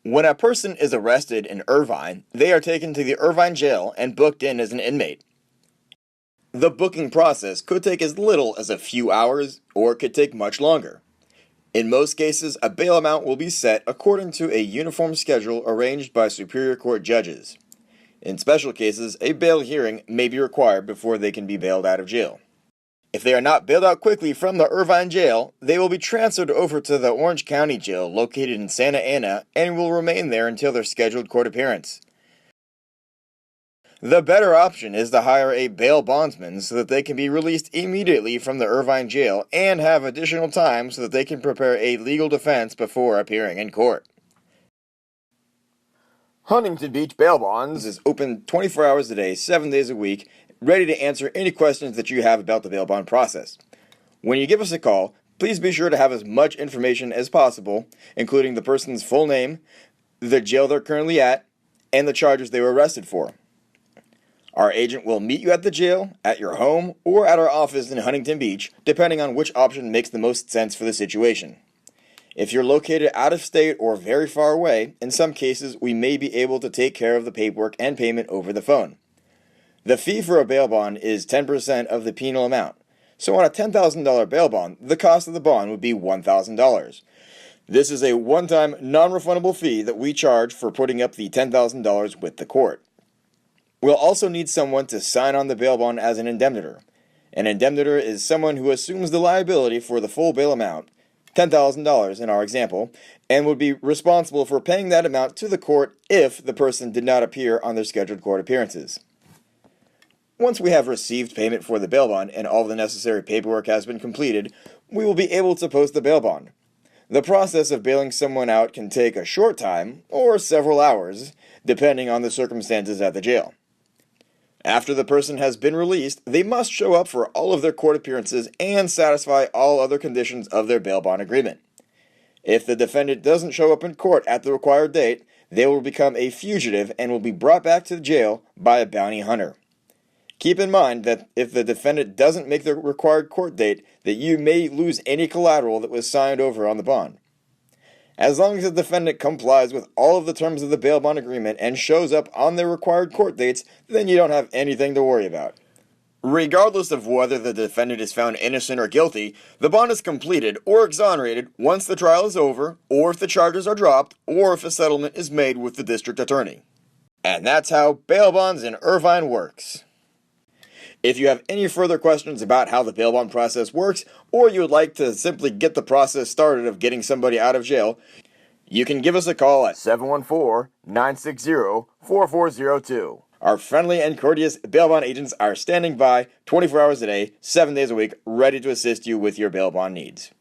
When a person is arrested in Irvine, they are taken to the Irvine jail and booked in as an inmate. The booking process could take as little as a few hours, or it could take much longer. In most cases, a bail amount will be set according to a uniform schedule arranged by Superior Court judges. In special cases, a bail hearing may be required before they can be bailed out of jail. If they are not bailed out quickly from the Irvine jail, they will be transferred over to the Orange County jail located in Santa Ana and will remain there until their scheduled court appearance. The better option is to hire a bail bondsman so that they can be released immediately from the Irvine jail and have additional time so that they can prepare a legal defense before appearing in court. Huntington Beach Bail Bonds is open 24 hours a day, 7 days a week, ready to answer any questions that you have about the bail bond process. When you give us a call, please be sure to have as much information as possible, including the person's full name, the jail they're currently at, and the charges they were arrested for. Our agent will meet you at the jail, at your home, or at our office in Huntington Beach, depending on which option makes the most sense for the situation. If you're located out of state or very far away, in some cases we may be able to take care of the paperwork and payment over the phone. The fee for a bail bond is 10% of the penal amount. So on a $10,000 bail bond, the cost of the bond would be $1,000. This is a one-time, non-refundable fee that we charge for putting up the $10,000 with the court. We'll also need someone to sign on the bail bond as an indemnitor. An indemnitor is someone who assumes the liability for the full bail amount, $10,000 in our example, and would be responsible for paying that amount to the court if the person did not appear on their scheduled court appearances. Once we have received payment for the bail bond and all the necessary paperwork has been completed, we will be able to post the bail bond. The process of bailing someone out can take a short time or several hours, depending on the circumstances at the jail. After the person has been released, they must show up for all of their court appearances and satisfy all other conditions of their bail bond agreement. If the defendant doesn't show up in court at the required date, they will become a fugitive and will be brought back to the jail by a bounty hunter. Keep in mind that if the defendant doesn't make the required court date, that you may lose any collateral that was signed over on the bond. As long as the defendant complies with all of the terms of the bail bond agreement and shows up on their required court dates, then you don't have anything to worry about. Regardless of whether the defendant is found innocent or guilty, the bond is completed or exonerated once the trial is over, or if the charges are dropped, or if a settlement is made with the district attorney. And that's how bail bonds in Irvine works. If you have any further questions about how the bail bond process works, or you would like to simply get the process started of getting somebody out of jail, you can give us a call at 714-960-4402. Our friendly and courteous bail bond agents are standing by 24 hours a day, 7 days a week, ready to assist you with your bail bond needs.